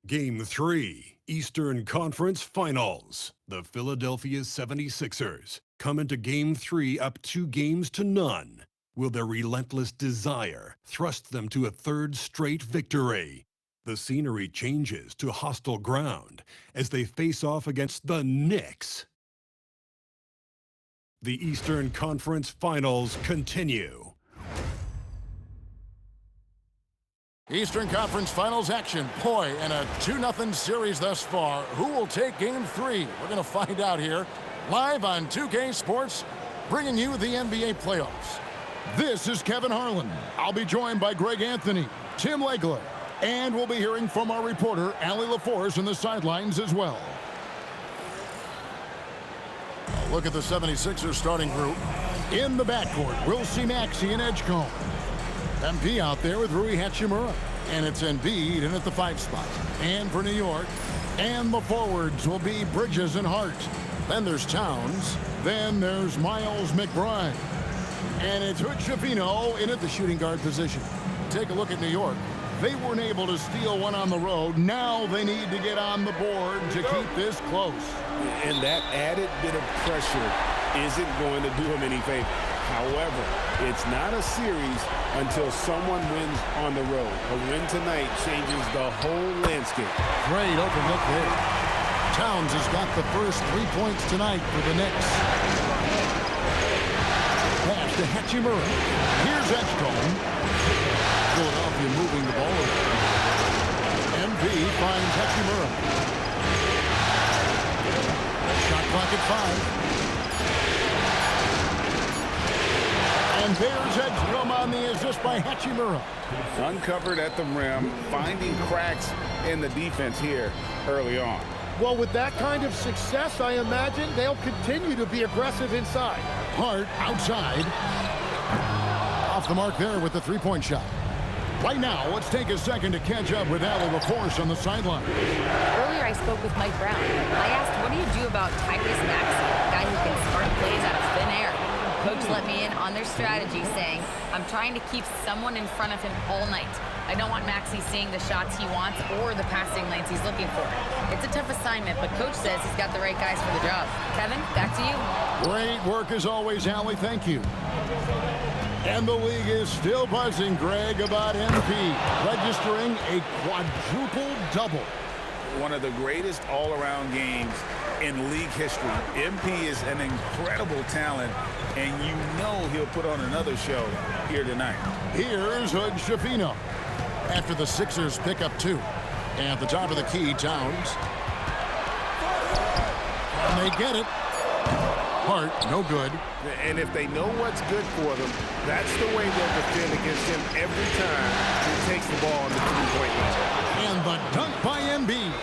Game 3, Eastern Conference Finals. The Philadelphia 76ers come into Game 3 up 2-0. Will their relentless desire thrust them to a third straight victory? The scenery changes to hostile ground as they face off against the Knicks. The Eastern Conference Finals continue. Eastern Conference Finals action. Boy, in a 2-0 series thus far. Who will take Game 3? We're going to find out here. Live on 2K Sports, bringing you the NBA playoffs. This is Kevin Harlan. I'll be joined by Greg Anthony, Tim Legler, and we'll be hearing from our reporter, Allie LaForce, in the sidelines as well. A look at the 76ers starting group. In the backcourt, we'll see Maxey and Edgecombe. MP out there with Rui Hachimura. And it's Embiid in at the 5 spot. And for New York. And the forwards will be Bridges and Hart. Then there's Towns. Then there's Miles McBride. And it's Hood-Schifino in at the shooting guard position. Take a look at New York. They weren't able to steal one on the road. Now they need to get on the board to keep this close. And that added bit of pressure isn't going to do them any favor. However, it's not a series until someone wins on the road. A win tonight changes the whole landscape. Great open look there. Towns has got the first 3 points tonight for the Knicks. Pass to Hachimura. Here's Edgecombe. Philadelphia moving the ball around. MP finds Hachimura. Shot clock at 5. And there's Edgecombe on the assist by Hachimura. Uncovered at the rim, finding cracks in the defense here early on. Well, with that kind of success, I imagine they'll continue to be aggressive inside. Hart outside. Off the mark there with the three-point shot. Right now, let's take a second to catch up with Allie LaForce on the sideline. Earlier, I spoke with Mike Brown. I asked, what do you do about Tyrese Maxey, a guy who can spark plays out of thin air? Coach let me in on their strategy, saying, I'm trying to keep someone in front of him all night. I don't want Maxey seeing the shots he wants or the passing lanes he's looking for. It's a tough assignment, but Coach says he's got the right guys for the job. Kevin, back to you. Great work as always, Allie. Thank you. And the league is still buzzing, Greg, about MP registering a quadruple double. One of the greatest all-around games in league history. MP is an incredible talent, and you know he'll put on another show here tonight. Here's Hood-Schifino after the Sixers pick up 2. And at the top of the key, Towns. And they get it. Hart, no good. And if they know what's good for them, that's the way they'll defend against him every time he takes the ball on the three-point line. And the dunk by Embiid.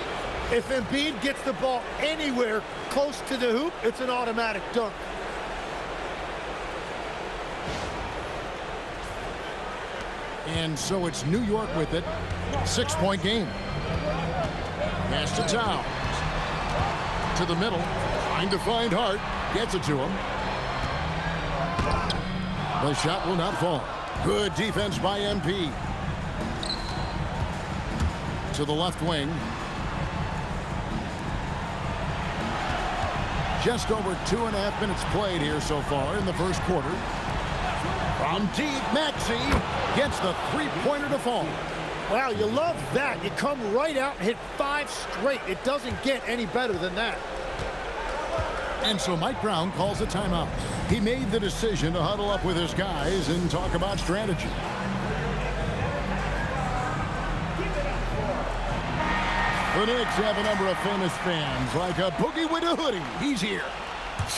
If Embiid gets the ball anywhere close to the hoop, it's an automatic dunk. And so it's New York with it. 6-point game. Pass to Towns. To the middle. Trying to find Hart. Gets it to him. The shot will not fall. Good defense by MP. To the left wing. Just over 2.5 minutes played here so far in the first quarter. From deep, Maxey gets the three-pointer to fall. Wow, you love that. You come right out and hit 5 straight. It doesn't get any better than that. And so Mike Brown calls a timeout. He made the decision to huddle up with his guys and talk about strategy. The Knicks have a number of famous fans, like a Boogie with a hoodie. He's here.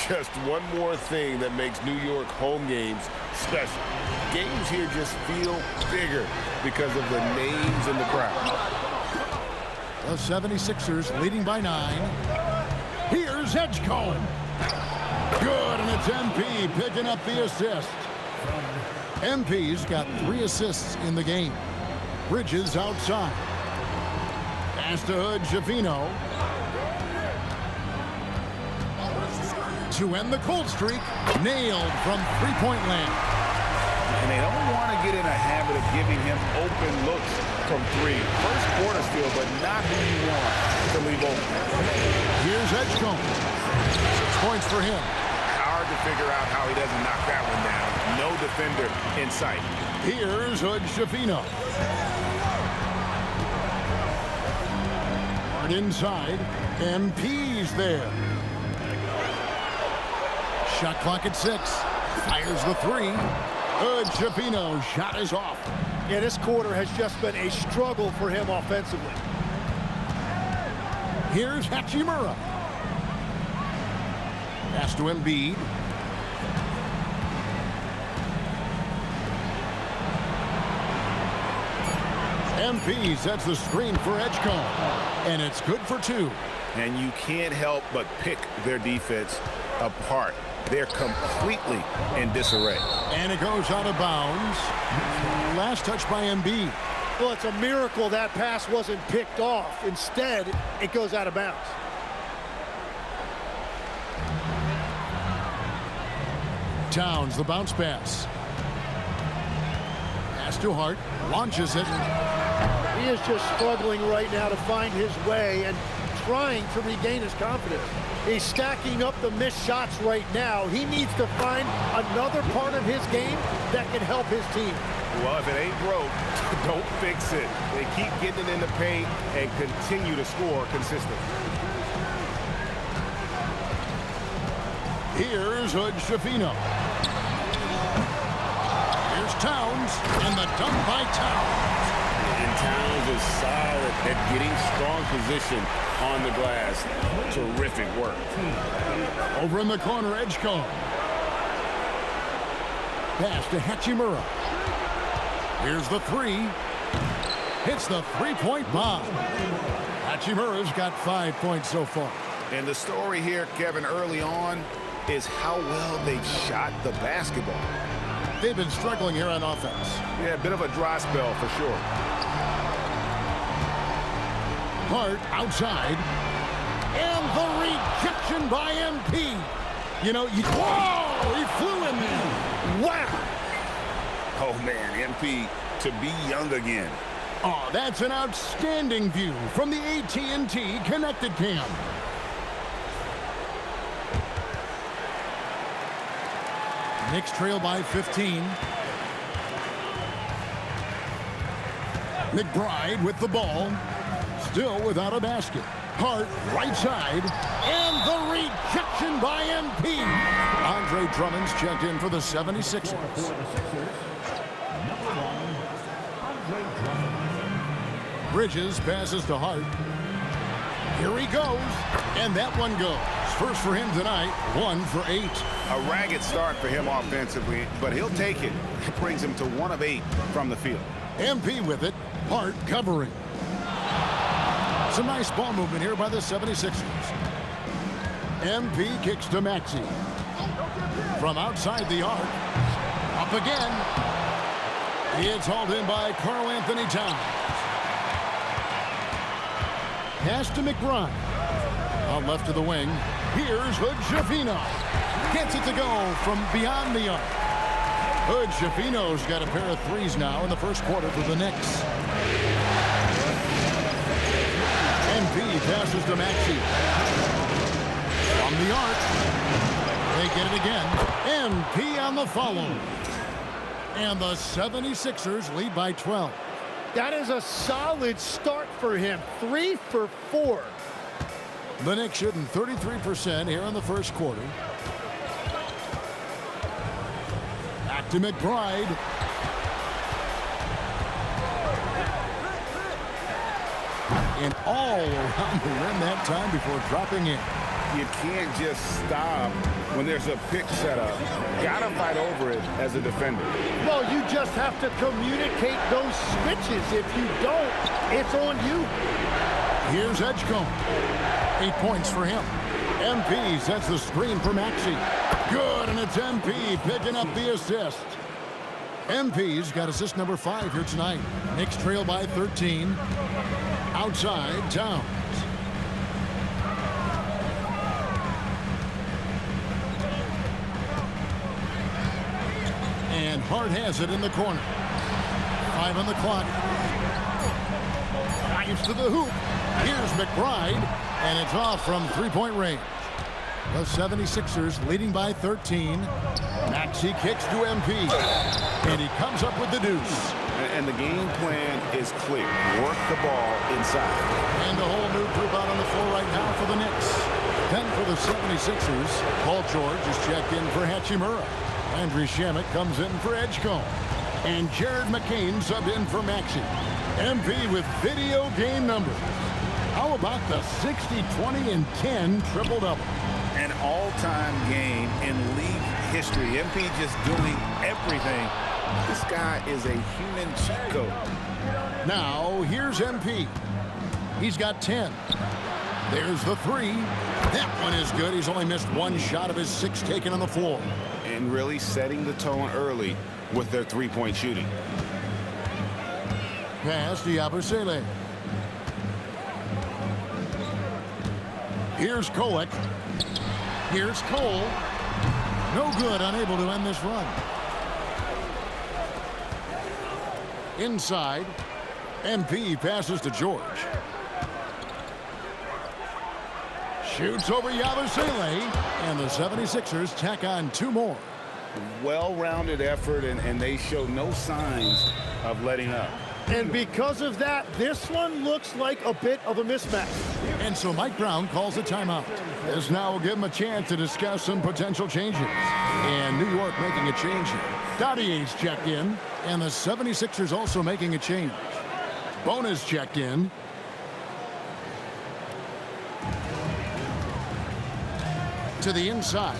Just one more thing that makes New York home games special. Games here just feel bigger because of the names in the crowd. The 76ers leading by 9. Here's Edgecombe. Good, and it's MP picking up the assist. MP's got 3 assists in the game. Bridges outside. Pass to Hood-Schifino. To end the cold streak, nailed from three-point land. And they don't want to get in a habit of giving him open looks from three. First quarter still, but not who you want to leave open. Here's Edgecombe. 6 points for him. Hard to figure out how he doesn't knock that one down. No defender in sight. Here's Hood-Schifino. Hard inside. MP's there. Shot clock at 6. Fires the three. Hood-Schifino's shot is off. Yeah, this quarter has just been a struggle for him offensively. Here's Hachimura. Pass to Embiid. MP sets the screen for Edgecombe. And it's good for 2. And you can't help but pick their defense apart. They're completely in disarray. And it goes out of bounds. Last touch by Embiid. Well, it's a miracle that pass wasn't picked off. Instead, it goes out of bounds. Towns, the bounce pass. Pass to Hart. Launches it. He is just struggling right now to find his way and trying to regain his confidence. He's stacking up the missed shots right now. He needs to find another part of his game that can help his team. Well, if it ain't broke, don't fix it. They keep getting it in the paint and continue to score consistently. Here's Hood-Schifino. Here's Towns, and the dunk by Towns. And Towns is solid at getting strong position on the glass. Terrific work. Over in the corner, Edgecombe. Pass to Hachimura. Here's the three. Hits the three-point bomb. Hachimura's got 5 points so far. And the story here, Kevin, early on, is how well they shot the basketball. They've been struggling here on offense. Yeah, a bit of a dry spell for sure. Hart outside. And the rejection by MP. You know, whoa! He flew in there. Wow! Oh, man, MP to be young again. Oh, that's an outstanding view from the AT&T Connected Cam. Knicks trail by 15. McBride with the ball. Still without a basket. Hart, right side. And the rejection by MP. Andre Drummond's checked in for the 76ers. Bridges passes to Hart. Here he goes. And that one goes. First for him tonight, 1 for 8. A ragged start for him offensively, but he'll take it. It brings him to 1 of 8 from the field. MP with it. Hart covering. Some nice ball movement here by the 76ers. MP kicks to Maxey. From outside the arc. Up again. It's hauled in by Karl Anthony Towns. Pass to McBride. Out left of the wing. Here's Hood-Schifino. Gets it to go from beyond the arc. Hood-Schifino's got a pair of threes now in the first quarter for the Knicks. MP passes to Maxey. From the arc. They get it again. MP on the follow. And the 76ers lead by 12. That is a solid start for him. 3 for 4. The Knicks shooting 33% here in the first quarter. Back to McBride. And all around the rim that time before dropping in. You can't just stop when there's a pick set up. Gotta fight over it as a defender. Well, you just have to communicate those switches. If you don't, it's on you. Here's Edgecombe. 8 points for him. MP sets the screen for Maxey. Good, and it's MP picking up the assist. MP's got assist number 5 here tonight. Knicks trail by 13. Outside, Towns. And Hart has it in the corner. 5 on the clock. Drives to the hoop. Here's McBride, and it's off from three-point range. The 76ers leading by 13. Maxey kicks to MP, and he comes up with the deuce. And the game plan is clear. Work the ball inside. And a whole new group out on the floor right now for the Knicks. Then for the 76ers, Paul George is checked in for Hachimura. Landry Shamet comes in for Edgecombe. And Jared McCain subbed in for Maxey. MP with video game numbers. How about the 60, 20, and 10 triple-double? An all-time game in league history. MP just doing everything. This guy is a human cheat code. Now, here's MP. He's got 10. There's the three. That one is good. He's only missed one shot of his 6 taken on the floor. And really setting the tone early with their three-point shooting. Pass to Yabusele. Here's Kolek. Here's Cole. No good, unable to end this run. Inside, MP passes to George. Shoots over Yabusele, and the 76ers tack on 2 more. Well-rounded effort, and they show no signs of letting up. And because of that, this one looks like a bit of a mismatch. And so Mike Brown calls a timeout. This now will give him a chance to discuss some potential changes. And New York making a change here. Dottier's checked in, and the 76ers also making a change. Bona's checked in. To the inside.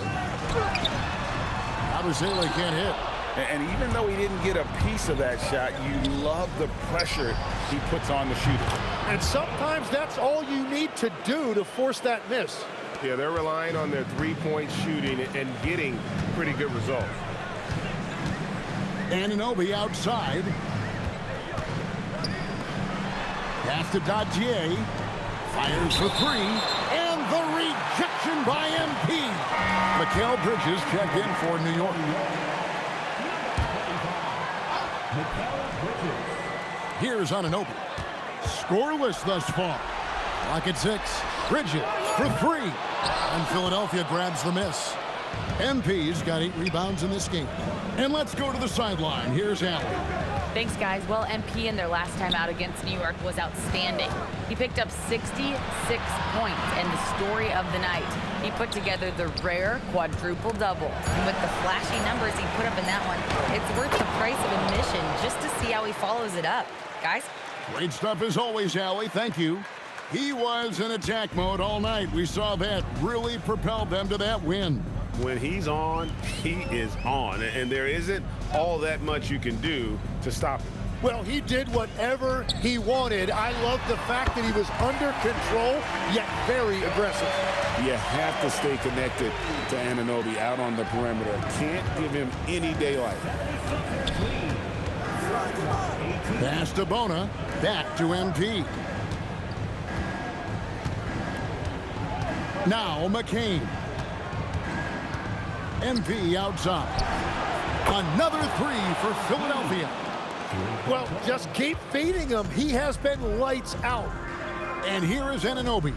Abuzele can't hit. And even though he didn't get a piece of that shot, you love the pressure he puts on the shooter. And sometimes that's all you need to do to force that miss. Yeah, they're relying on their three-point shooting and getting pretty good results. Anunoby outside. Pass to Dadier. Fires for 3. And the rejection by MP. Mikal Bridges checked in for New York. Here's Anunoby. Scoreless thus far. Clock at 6. Bridges for 3. And Philadelphia grabs the miss. MP's got 8 rebounds in this game. And let's go to the sideline. Here's Allen. Thanks, guys. Well, MP in their last time out against New York was outstanding. He picked up 66 points, and the story of the night. He put together the rare quadruple double. And with the flashy numbers he put up in that one, it's worth the price of admission just to see how he follows it up. Guys? Great stuff as always, Allie. Thank you. He was in attack mode all night. We saw that really propelled them to that win. When he's on, he is on. And there isn't all that much you can do to stop him. Well, he did whatever he wanted. I love the fact that he was under control, yet very aggressive. You have to stay connected to Anunoby out on the perimeter. Can't give him any daylight. Pass to Bona. Back to MP. Now McCain. MP outside. Another 3 for Philadelphia. Well, just keep feeding him. He has been lights out. And here is Anunoby.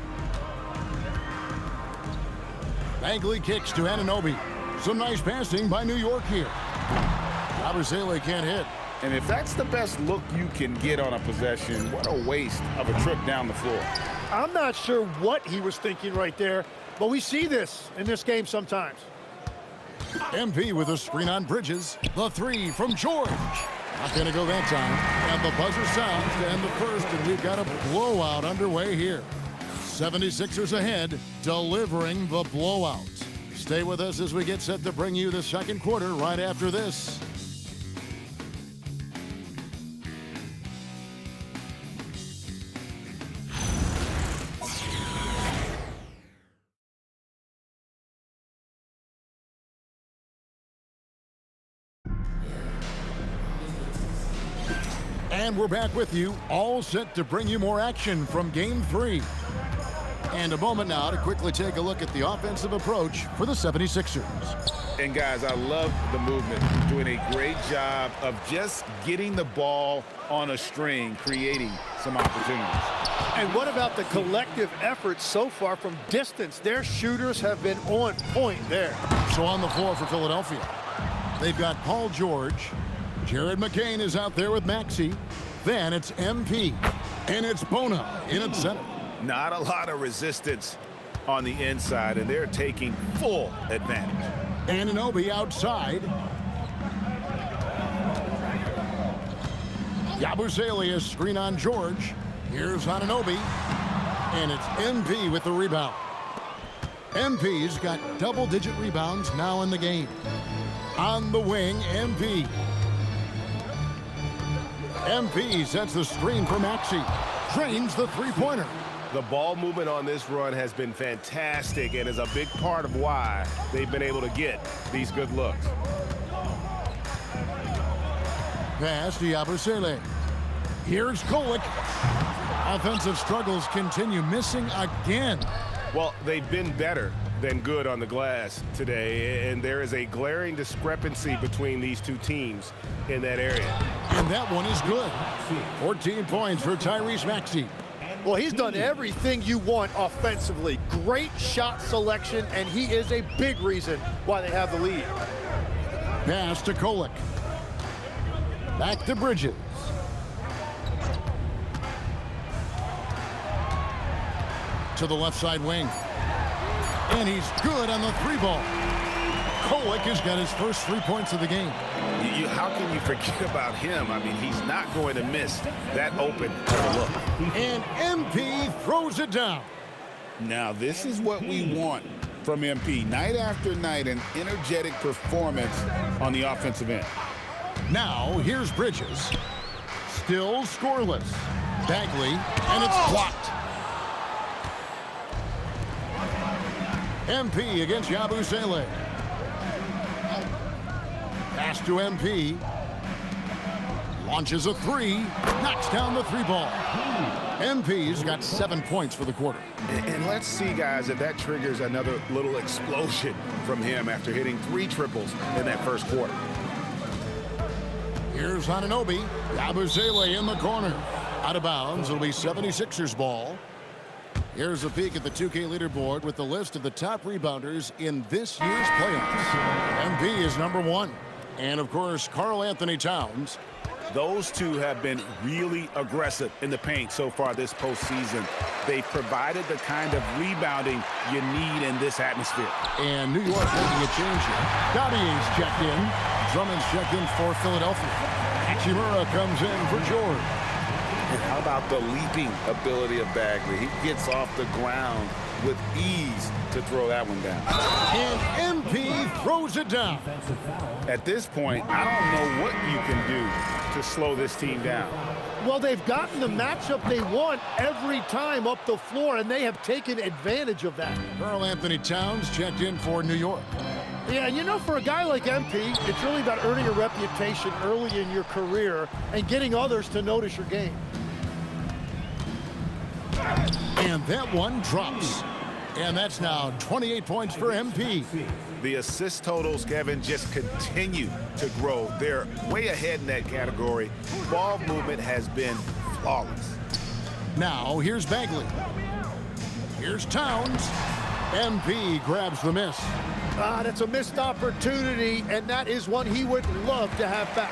Bagley kicks to Anunoby. Some nice passing by New York here. Abuzele can't hit. And if that's the best look you can get on a possession, what a waste of a trip down the floor. I'm not sure what he was thinking right there, but we see this in this game sometimes. MP with a screen on Bridges. The 3 from George. Not going to go that time. And the buzzer sounds to end the first, and we've got a blowout underway here. 76ers ahead, delivering the blowout. Stay with us as we get set to bring you the second quarter right after this. And we're back with you, all set to bring you more action from Game 3. And a moment now to quickly take a look at the offensive approach for the 76ers. And guys, I love the movement. Doing a great job of just getting the ball on a string, creating some opportunities. And what about the collective effort so far from distance? Their shooters have been on point there. So on the floor for Philadelphia, they've got Paul George. Jared McCain is out there with Maxey. Then it's MP. And it's Bona in at center. Not a lot of resistance on the inside, and they're taking full advantage. Anunoby outside. Yabusele screen on George. Here's Anunoby. And it's MP with the rebound. MP's got double-digit rebounds now in the game. On the wing, MP. MP sets the screen for Maxey. Drains the three-pointer. The ball movement on this run has been fantastic and is a big part of why they've been able to get these good looks. Pass to Yabusele. Here's Kolek. Offensive struggles continue, missing again. Well, they've been better than good on the glass today, and there is a glaring discrepancy between these two teams in that area. And that one is good. 14 points for Tyrese Maxey. Well, he's done everything you want offensively. Great shot selection, and he is a big reason why they have the lead. Pass to Kolek. Back to Bridges. To the left side wing. And he's good on the three ball. Kolek has got his first 3 points of the game. How can you forget about him? I mean, he's not going to miss that open look. And MP throws it down. Now, this is what we want from MP. Night after night, an energetic performance on the offensive end. Now, here's Bridges. Still scoreless. Bagley, and it's blocked. MP against Yabusele. Pass to MP. Launches a three. Knocks down the three ball. MP's got 7 points for the quarter. And let's see, guys, if that triggers another little explosion from him after hitting 3 triples in that first quarter. Here's Anunoby. Yabusele in the corner. Out of bounds. It'll be 76ers ball. Here's a peek at the 2K leaderboard with the list of the top rebounders in this year's playoffs. MP is number 1. And, of course, Karl Anthony Towns. Those two have been really aggressive in the paint so far this postseason. They've provided the kind of rebounding you need in this atmosphere. And New York making a change here. Gaudier's checked in. Drummond's checked in for Philadelphia. Hachimura comes in for George. And how about the leaping ability of Bagley? He gets off the ground with ease to throw that one down. And MP throws it down. At this point, I don't know what you can do to slow this team down. Well, they've gotten the matchup they want every time up the floor, and they have taken advantage of that. Karl Anthony Towns checked in for New York. Yeah, and you know, for a guy like MP, it's really about earning a reputation early in your career and getting others to notice your game. And that one drops. And that's now 28 points for MP. The assist totals, Kevin, just continue to grow. They're way ahead in that category. Ball movement has been flawless. Now, here's Bagley. Here's Towns. MP grabs the miss. That's a missed opportunity, and that is one he would love to have back.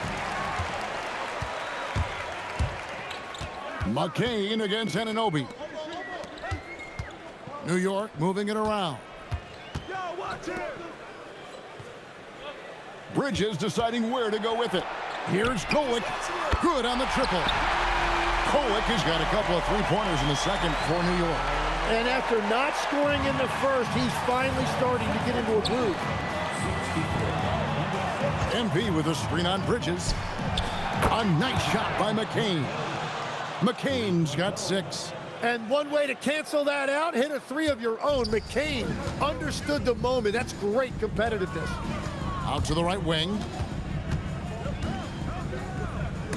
McCain against Anunoby. New York moving it around. Bridges deciding where to go with it. Here's Kolek. Good on the triple. Kolek has got a couple of three-pointers in the second for New York. And after not scoring in the first, he's finally starting to get into a groove. MP with a screen on Bridges. A nice shot by McCain. McCain's got 6. And one way to cancel that out, hit a 3 of your own. McCain understood the moment. That's great competitiveness. Out to the right wing.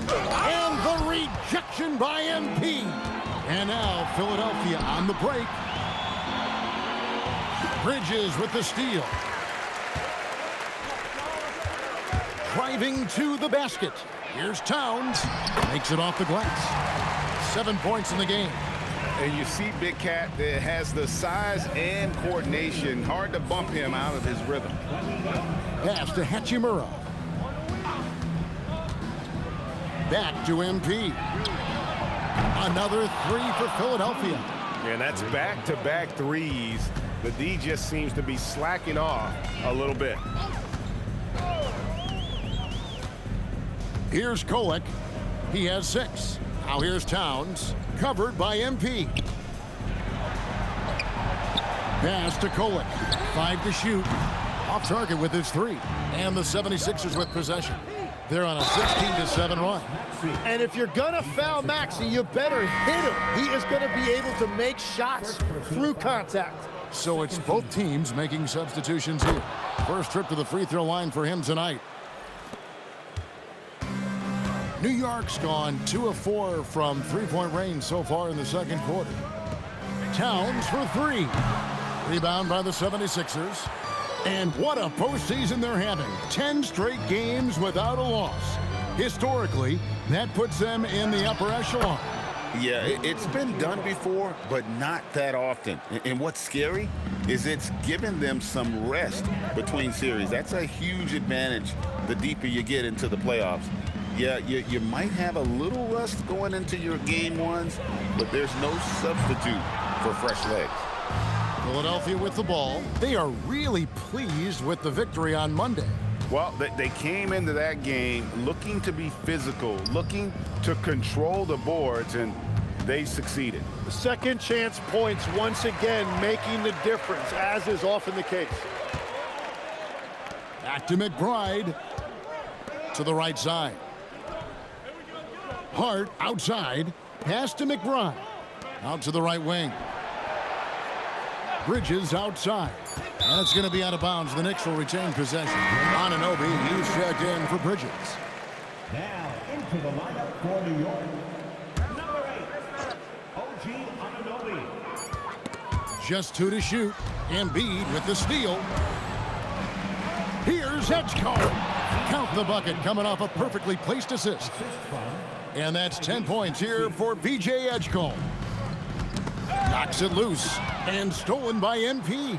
And the rejection by MP. And now Philadelphia on the break. Bridges with the steal. driving to the basket. Here's Towns. Makes it off the glass. 7 points in the game. And you see Big Cat that has the size and coordination. Hard to bump him out of his rhythm. Pass to Hachimura. Back to MP. Another three for Philadelphia. And that's back-to-back threes. The D just seems to be slacking off a little bit. Here's Kolek. He has 6. Now here's Towns. Covered by MP. Pass to Kolek. 5 to shoot. Off target with his 3. And the 76ers with possession. They're on a 16-7 run. And if you're going to foul Maxey, you better hit him. He is going to be able to make shots through contact. So it's both teams making substitutions here. First trip to the free throw line for him tonight. New York's gone 2 of 4 from three-point range so far in the second quarter. Towns for 3. Rebound by the 76ers. And what a postseason they're having. 10 straight games without a loss. Historically, that puts them in the upper echelon. Yeah, it's been done before, but not that often. And what's scary is it's given them some rest between series. That's a huge advantage the deeper you get into the playoffs. Yeah, you might have a little rust going into your game ones, but there's no substitute for fresh legs. Philadelphia with the ball. They are really pleased with the victory on Monday. Well, they came into that game looking to be physical, looking to control the boards, and they succeeded. Second chance points once again making the difference, as is often the case. Back to McBride. To the right side. Hart outside. Pass to McBride. Out to the right wing. Bridges outside. And it's going to be out of bounds. The Knicks will retain possession. Anunoby, he's checked in for Bridges. Now into the lineup for New York. Number 8, OG Anunoby. Just 2 to shoot. Embiid with the steal. Here's Edgecombe. Count the bucket coming off a perfectly placed assist. And that's 10 points here for VJ Edgecombe. Knocks it loose. And stolen by MP.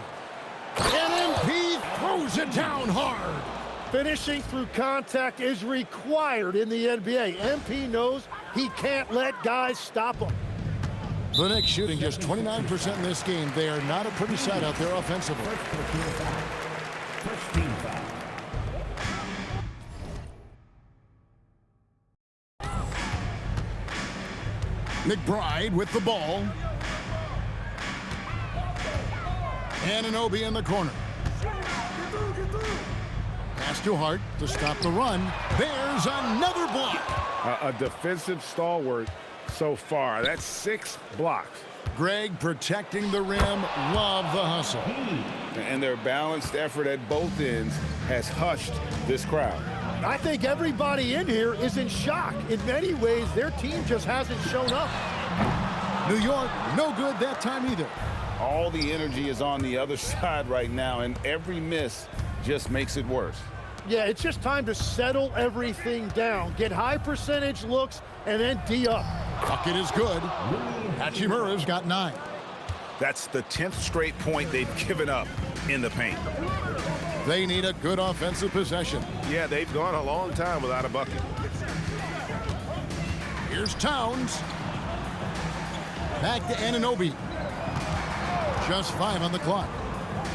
And MP throws it down hard. Finishing through contact is required in the NBA. MP knows he can't let guys stop him. The Knicks shooting just 29% in this game. They are not a pretty sight out there offensively. First team foul. McBride with the ball. Anunoby in the corner. Pass to Hart to stop the run. There's another block. A defensive stalwart so far. That's 6 blocks. Greg protecting the rim. Love the hustle. And their balanced effort at both ends has hushed this crowd. I think everybody in here is in shock. In many ways, their team just hasn't shown up. New York, no good that time either. All the energy is on the other side right now, and every miss just makes it worse. Yeah, it's just time to settle everything down. Get high percentage looks and then D up. Bucket is good. Hachimura's got 9. That's the 10th straight point they've given up in the paint. They need a good offensive possession. Yeah, they've gone a long time without a bucket. Here's Towns. Back to Anunoby. Just 5 on the clock.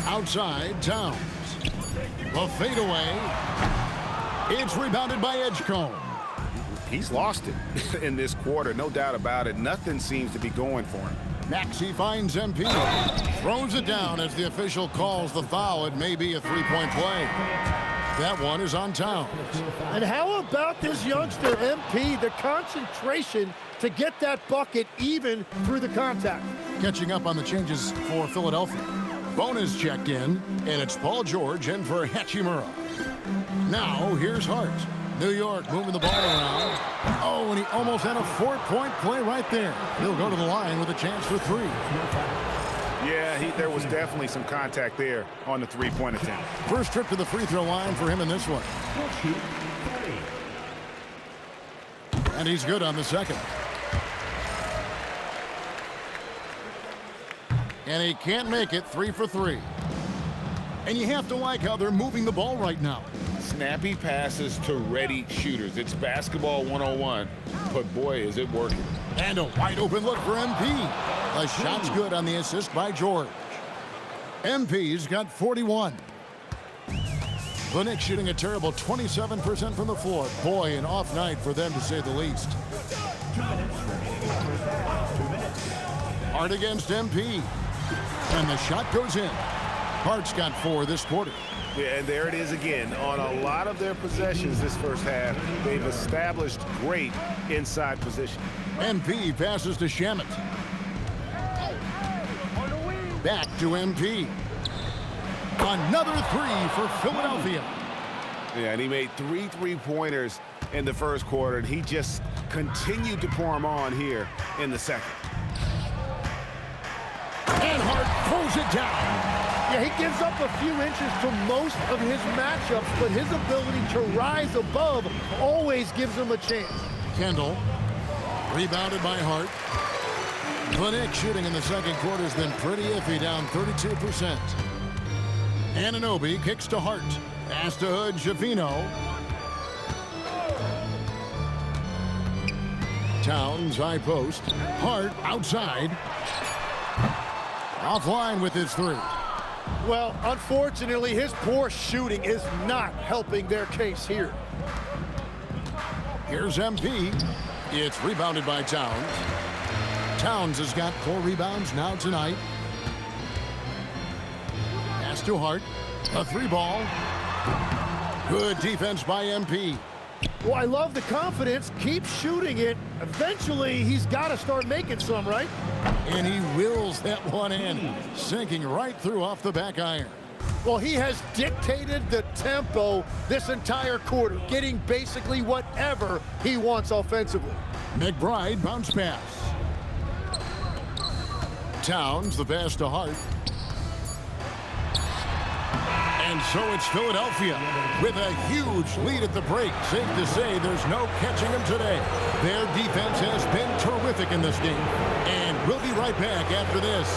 Outside, Towns. The fadeaway. It's rebounded by Edgecombe. He's lost it in this quarter, no doubt about it. Nothing seems to be going for him. Maxey finds MP. Throws it down as the official calls the foul. It may be a three-point play. That one is on Towns. And how about this youngster, MP, the concentration to get that bucket even through the contact. Catching up on the changes for Philadelphia. Bonus checked in, and it's Paul George in for Hachimura. Now, here's Hart. New York moving the ball around. Oh, and he almost had a 4-point play right there. He'll go to the line with a chance for 3. Yeah, there was definitely some contact there on the three-point attempt. First trip to the free throw line for him in this one. And he's good on the second. And he can't make it. 3 for 3. And you have to like how they're moving the ball right now. Snappy passes to ready shooters. It's basketball 101, but boy, is it working. And a wide open look for MP. The shot's good on the assist by George. MP's got 41. The Knicks shooting a terrible 27% from the floor. Boy, an off night for them to say the least. Hart against MP. And the shot goes in. Hart's got 4 this quarter. Yeah, and there it is again. On a lot of their possessions this first half, they've established great inside position. MP passes to Shamet. Back to MP. Another 3 for Philadelphia. Yeah, and he made 3 3-pointers in the first quarter, and he just continued to pour them on here in the second. And Hart throws it down. Yeah, he gives up a few inches to most of his matchups, but his ability to rise above always gives him a chance. Kendall, rebounded by Hart. The Knicks shooting in the second quarter has been pretty iffy, down 32%. Anunoby kicks to Hart. Pass to Hood, Schifino. Towns, high post. Hart outside. Offline with his 3. Well, unfortunately, his poor shooting is not helping their case here. Here's MP. It's rebounded by Towns. Towns has got 4 rebounds now tonight. Pass to Hart. A 3-ball. Good defense by MP. Well, I love the confidence. Keep shooting it. Eventually, he's got to start making some, right? And he wills that one in, sinking right through off the back iron. Well, he has dictated the tempo this entire quarter, getting basically whatever he wants offensively. McBride bounce pass. Towns, the pass to Hart. And so it's Philadelphia with a huge lead at the break. Safe to say there's no catching them today. Their defense has been terrific in this game. And we'll be right back after this.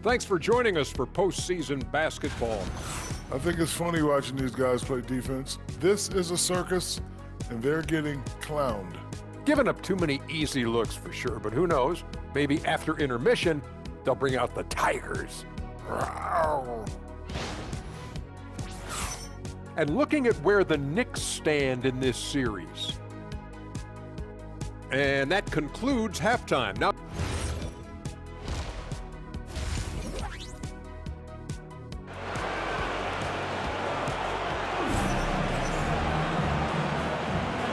Thanks for joining us for postseason basketball. I think it's funny watching these guys play defense. This is a circus, and they're getting clowned. Giving up too many easy looks for sure, but who knows? Maybe after intermission, they'll bring out the Tigers. And looking at where the Knicks stand in this series. And that concludes halftime. Now,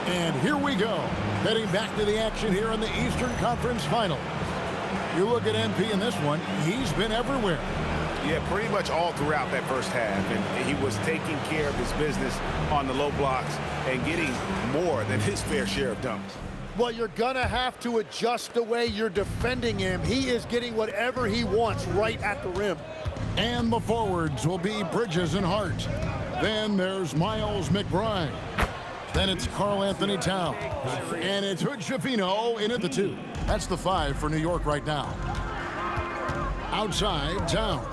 and here we go, heading back to the action here in the Eastern Conference Final. You look at MP in this one, he's been everywhere. Yeah, pretty much all throughout that first half, and he was taking care of his business on the low blocks and getting more than his fair share of dunks. Well, you're gonna have to adjust the way you're defending him. He is getting whatever he wants right at the rim. And the forwards will be Bridges and Hart. Then there's Miles McBride. Then it's Karl Anthony Towns. And it's Hood Schifino in at the 2. That's the 5 for New York right now. Outside, Towns.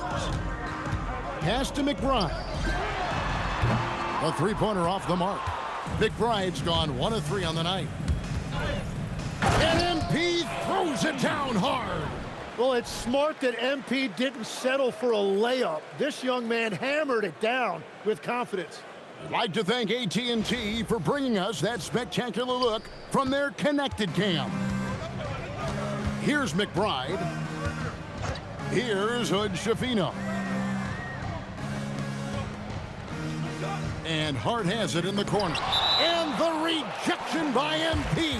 Pass to McBride. A 3-pointer off the mark. McBride's gone 1 of 3 on the night. And MP throws it down hard. Well, it's smart that MP didn't settle for a layup. This young man hammered it down with confidence. I'd like to thank AT&T for bringing us that spectacular look from their connected cam. Here's McBride. Here's Hood Schifino. And Hart has it in the corner. And the rejection by MP.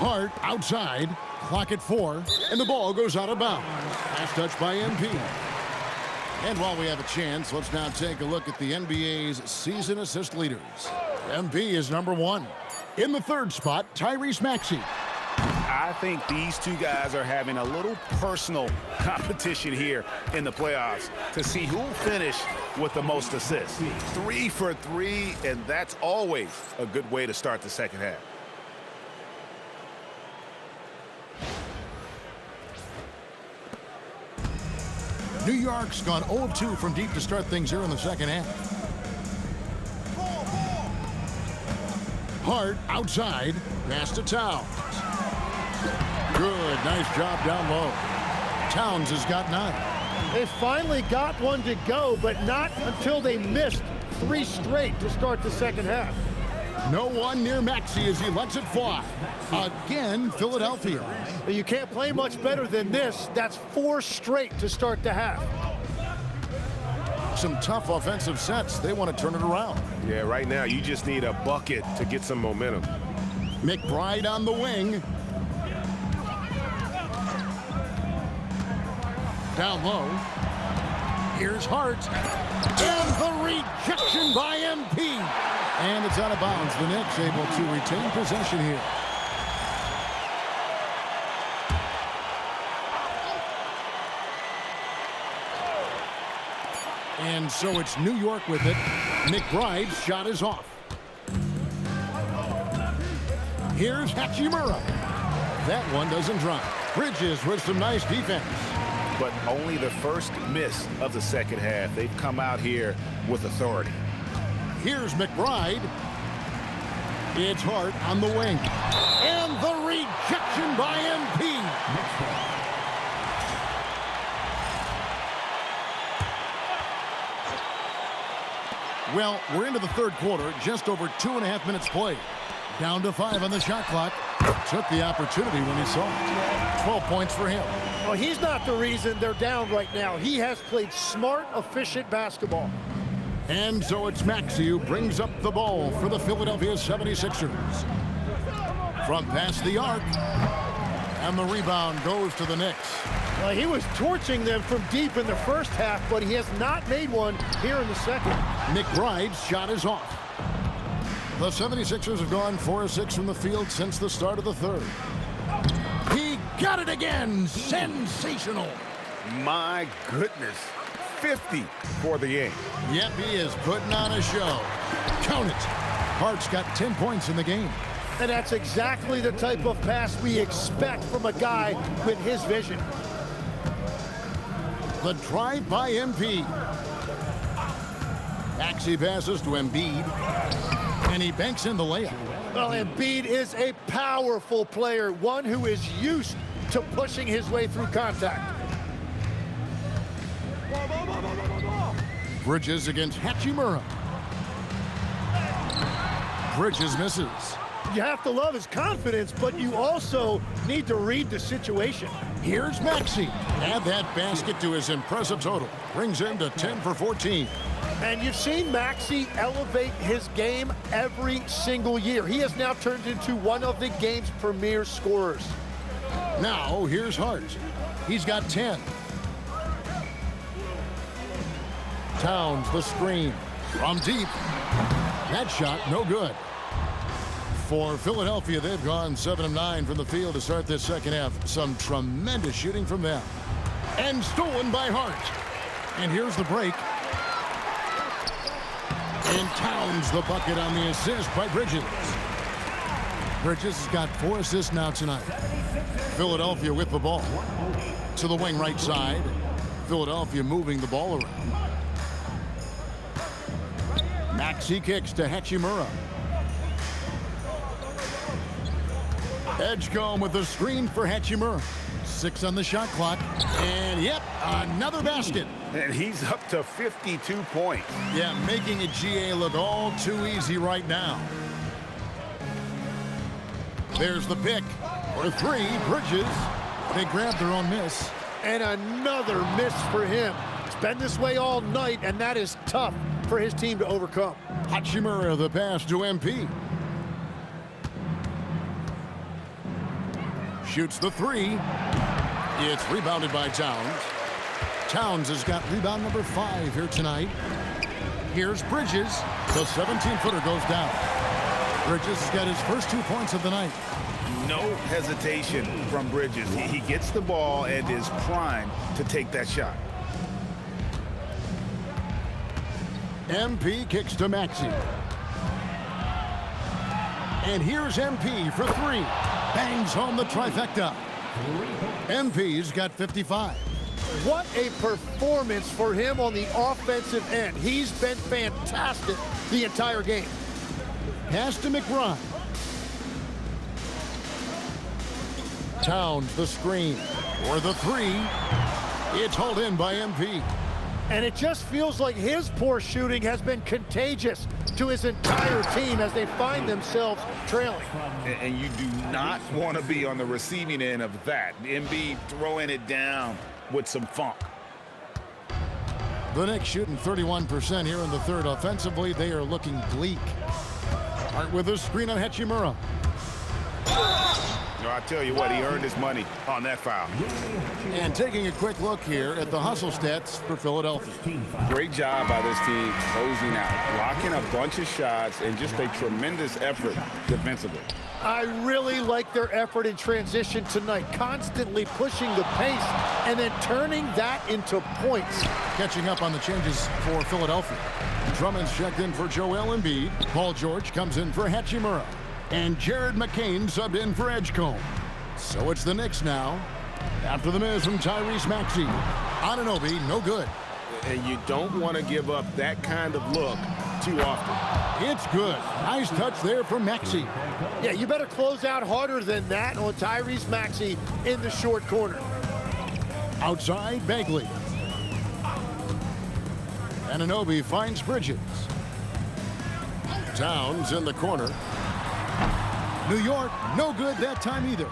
Hart outside, clock at 4, and the ball goes out of bounds. Last touch by MP. And while we have a chance, let's now take a look at the NBA's season assist leaders. MP is number 1. In the third spot, Tyrese Maxey. I think these two guys are having a little personal competition here in the playoffs to see who will finish with the most assists. 3 for 3, and that's always a good way to start the second half. New York's gone 0 of 2 from deep to start things here in the second half. Hart outside, pass to Towns. Good, nice job down low. Towns has got 9. They finally got one to go, but not until they missed 3 straight to start the second half. No one near Maxey as he lets it fly. Again, Philadelphia. You can't play much better than this. That's 4 straight to start the half. Some tough offensive sets. They want to turn it around. Yeah, right now you just need a bucket to get some momentum. McBride on the wing. Down low. Here's Hart. And the rejection by MP. And it's out of bounds. The Knicks able to retain possession here. And so it's New York with it. McBride's shot is off. Here's Hachimura. That one doesn't drop. Bridges with some nice defense. But only the first miss of the second half. They've come out here with authority. Here's McBride. It's Hart on the wing. And the rejection by MP. Well, we're into the third quarter, just over 2.5 minutes played. Down to 5 on the shot clock. Took the opportunity when he saw it. 12 points for him. Well, he's not the reason they're down right now. He has played smart, efficient basketball. And so it's Maxey who brings up the ball for the Philadelphia 76ers. From past the arc. And the rebound goes to the Knicks. Well, he was torching them from deep in the first half, but he has not made one here in the second. McBride's shot is off. The 76ers have gone 4 of 6 from the field since the start of the third. He got it again. Sensational. My goodness. 50 for the game. Yep, he is putting on a show. Count it. Hart's got 10 points in the game. And that's exactly the type of pass we expect from a guy with his vision. The drive by MP. Maxey passes to Embiid. And he banks in the layup. Well, Embiid is a powerful player, one who is used to pushing his way through contact. Bridges against Hachimura. Bridges misses. You have to love his confidence, but you also need to read the situation. Here's Maxey. Add that basket to his impressive total. Brings him to 10 for 14. And you've seen Maxey elevate his game every single year. He has now turned into one of the game's premier scorers. Now, here's Hart. He's got 10. Towns, the screen. From deep. That shot, no good. For Philadelphia, they've gone 7 of 9 from the field to start this second half. Some tremendous shooting from them. And stolen by Hart. And here's the break. And Towns the bucket on the assist by Bridges. Bridges has got 4 assists now tonight. Philadelphia with the ball. To the wing right side. Philadelphia moving the ball around. Maxey kicks to Hachimura. Edgecombe with the screen for Hachimura. 6 on the shot clock. And yep, another basket. And he's up to 52 points. Yeah, making a GA look all too easy right now. There's the pick for 3. Bridges. They grab their own miss. And another miss for him. It's been this way all night, and that is tough for his team to overcome. Hachimura the pass to MP. Shoots the three. It's rebounded by Towns. Towns has got rebound number 5 here tonight. Here's Bridges. The 17-footer goes down. Bridges has got his first 2 points of the night. No hesitation from Bridges. He gets the ball and is primed to take that shot. MP kicks to Maxey. And here's MP for 3. Bangs home the trifecta. MP's got 55. What a performance for him on the offensive end. He's been fantastic the entire game. Pass to McBride. Towns the screen. For the 3. It's hauled in by MP. And it just feels like his poor shooting has been contagious to his entire team as they find themselves trailing. And you do not want to be on the receiving end of that. Embiid throwing it down with some funk. The Knicks shooting 31% here in the third. Offensively, they are looking bleak. Hart with a screen on Hachimura. I tell you what, he earned his money on that foul. And taking a quick look here at the hustle stats for Philadelphia. Great job by this team closing out, blocking a bunch of shots, and just a tremendous effort defensively. I really like their effort in transition tonight, constantly pushing the pace and then turning that into points. Catching up on the changes for Philadelphia. Drummond's checked in for Joel Embiid. Paul George comes in for Hachimura. And Jared McCain subbed in for Edgecombe. So it's the Knicks now. After the miss from Tyrese Maxey. Anunoby, no good. And you don't want to give up that kind of look too often. It's good. Nice touch there from Maxey. Yeah, you better close out harder than that on Tyrese Maxey in the short corner. Outside, Bagley. Anunoby finds Bridges. Towns in the corner. New York, no good that time either.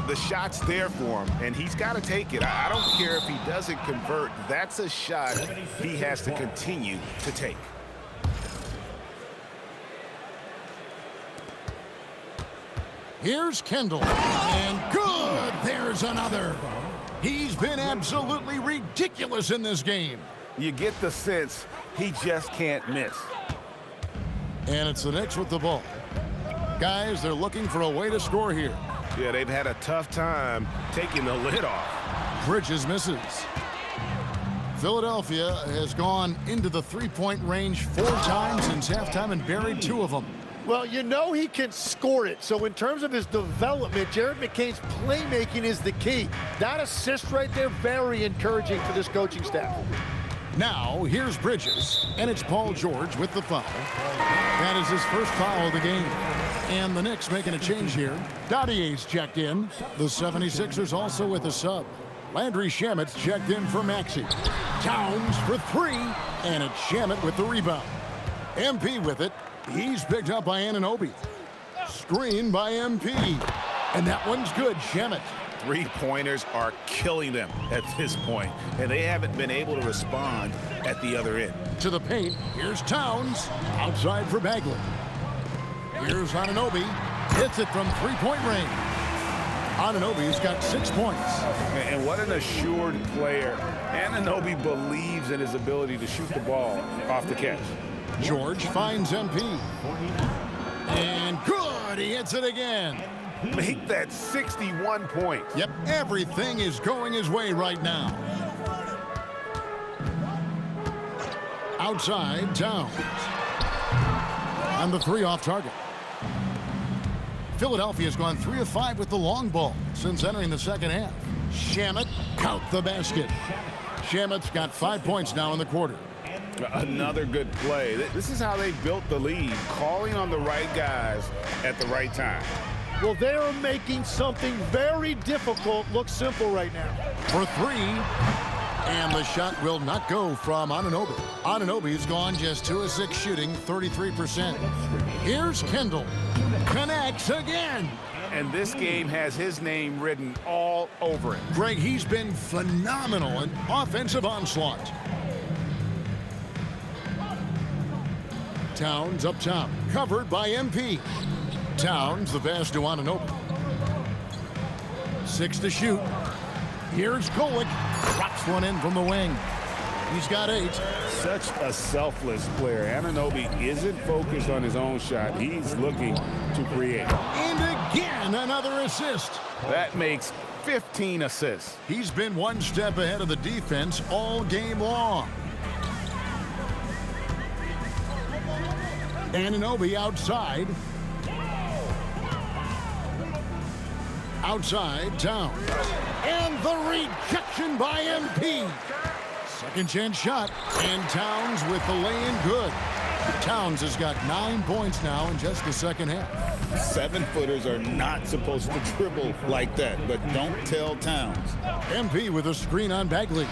The shot's there for him, and he's got to take it. I don't care if he doesn't convert. That's a shot he has to continue to take. Here's Kendall. And good! There's another. He's been absolutely ridiculous in this game. You get the sense he just can't miss. And it's the Knicks with the ball. Guys, they're looking for a way to score here. Yeah, they've had a tough time taking the lid off. Bridges misses. Philadelphia has gone into the three-point range 4 times since halftime and buried 2 of them. Well, you know he can score it. So in terms of his development, Jared McCain's playmaking is the key. That assist right there, very encouraging for this coaching staff. Now, here's Bridges, and it's Paul George with the foul. That is his first foul of the game. And the Knicks making a change here. Dottier's checked in. The 76ers also with a sub. Landry Shamet's checked in for Maxey. Towns for 3, and it's Shamet with the rebound. MP with it. He's picked up by Anunoby. Screen by MP. And that one's good, Shamet. Three-pointers are killing them at this point, and they haven't been able to respond at the other end. To the paint, here's Towns. Outside for Bagley. Here's Anunoby. Hits it from three-point range. Anunoby's got 6 points. And what an assured player. Anunoby believes in his ability to shoot the ball off the catch. George finds MP. And good, he hits it again. Make that 61 points. Yep, everything is going his way right now. Outside, Towns. And the 3 off target. Philadelphia's gone 3 of 5 with the long ball since entering the second half. Shamet count the basket. Shamet's got 5 points now in the quarter. Another good play. This is how they built the lead, calling on the right guys at the right time. Well, they are making something very difficult look simple right now. For 3, and the shot will not go from Anunoby. Anunoby's gone just 2 of 6 shooting, 33%. Here's Kendall. Connects again. And this game has his name written all over it. Greg, he's been phenomenal in offensive onslaught. Towns up top, covered by MP. Towns the pass to Anunoby. 6 to shoot. Here's Golick. Drops one in from the wing. He's got 8. Such a selfless player. Anunoby isn't focused on his own shot. He's looking to create. And again, another assist. That makes 15 assists. He's been one step ahead of the defense all game long. Anunoby outside. Outside, Towns. And the rejection by MP. Second chance shot, and Towns with the lay-in good. Towns has got 9 points now in just the second half. 7-footers are not supposed to dribble like that, but don't tell Towns. MP with a screen on Bagley.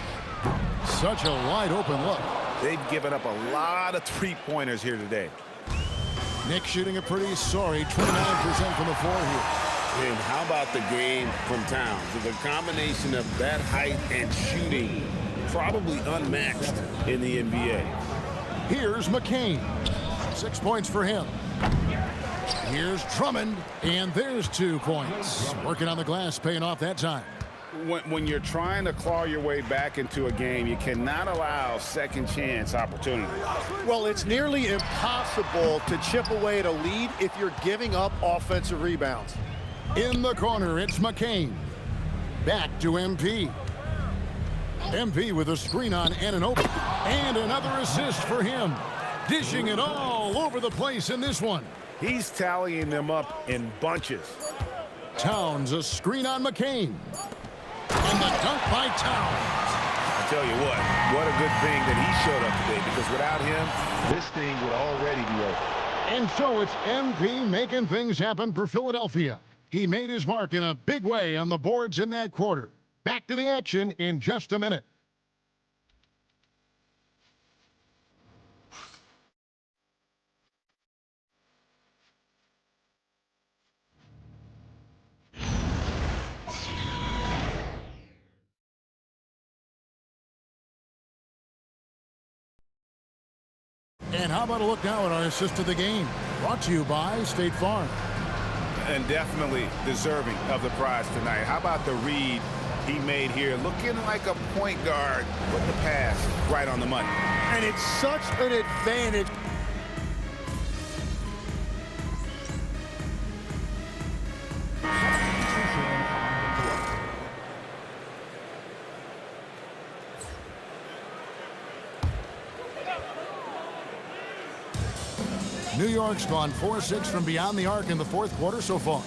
Such a wide-open look. They've given up a lot of three-pointers here today. Nick shooting a pretty sorry 29% from the floor here. And how about the game from Towns? The combination of that height and shooting, probably unmatched in the NBA. Here's McCain. 6 points for him. Here's Drummond, and there's 2 points. Working on the glass, paying off that time. When you're trying to claw your way back into a game, you cannot allow second chance opportunities. Well, it's nearly impossible to chip away at a lead if you're giving up offensive rebounds. In the corner, it's McCain. Back to MP. MP with a screen on Anunoby. And another assist for him. Dishing it all over the place in this one. He's tallying them up in bunches. Towns, a screen on McCain. And the dunk by Towns. I tell you what a good thing that he showed up today, because without him, this thing would already be over. And so it's MP making things happen for Philadelphia. He made his mark in a big way on the boards in that quarter. Back to the action in just a minute. And how about a look now at our assist of the game? Brought to you by State Farm. And definitely deserving of the prize tonight. How about the read he made here? Looking like a point guard with the pass right on the money. And it's such an advantage. New York's gone 4-6 from beyond the arc in the fourth quarter so far.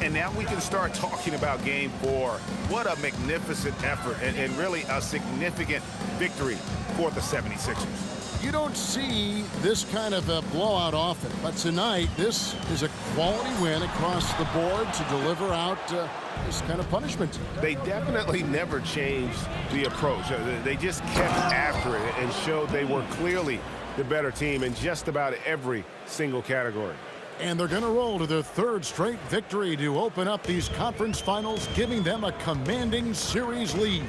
And now we can start talking about Game 4. What a magnificent effort and really a significant victory for the 76ers. You don't see this kind of a blowout often, but tonight this is a quality win across the board to deliver out this kind of punishment. They definitely never changed the approach. They just kept after it and showed they were clearly the better team in just about every single category. And they're going to roll to their 3rd straight victory to open up these conference finals, giving them a commanding series lead.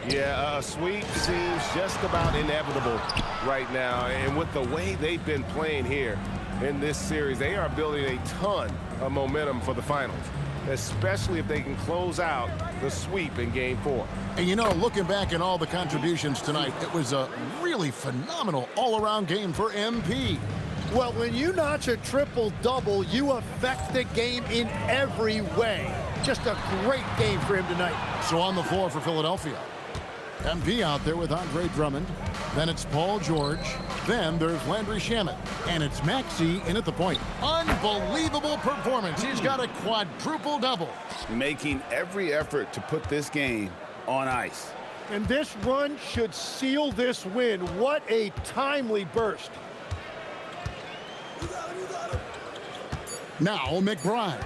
Yeah, a sweep seems just about inevitable right now. And with the way they've been playing here in this series, they are building a ton of momentum for the finals, especially if they can close out the sweep in Game 4. And you know, looking back at all the contributions tonight, it was a really phenomenal all-around game for MP. Well, when you notch a triple-double, you affect the game in every way. Just a great game for him tonight. So on the floor for Philadelphia, MP out there with Andre Drummond. Then it's Paul George. Then there's Landry Shamet. And it's Maxey in at the point. Unbelievable performance. He's got a quadruple-double. Making every effort to put this game on ice. And this run should seal this win. What a timely burst. Now McBride.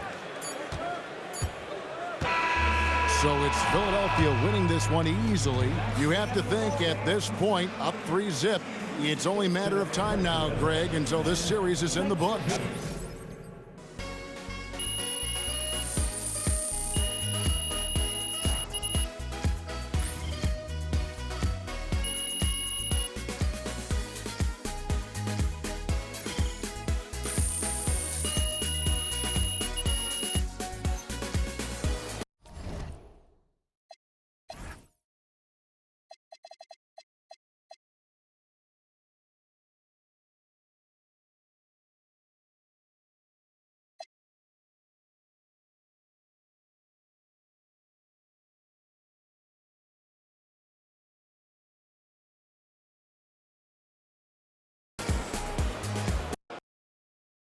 So it's Philadelphia winning this one easily. You have to think at this point, up 3-zip. It's only a matter of time now, Greg, until this series is in the books.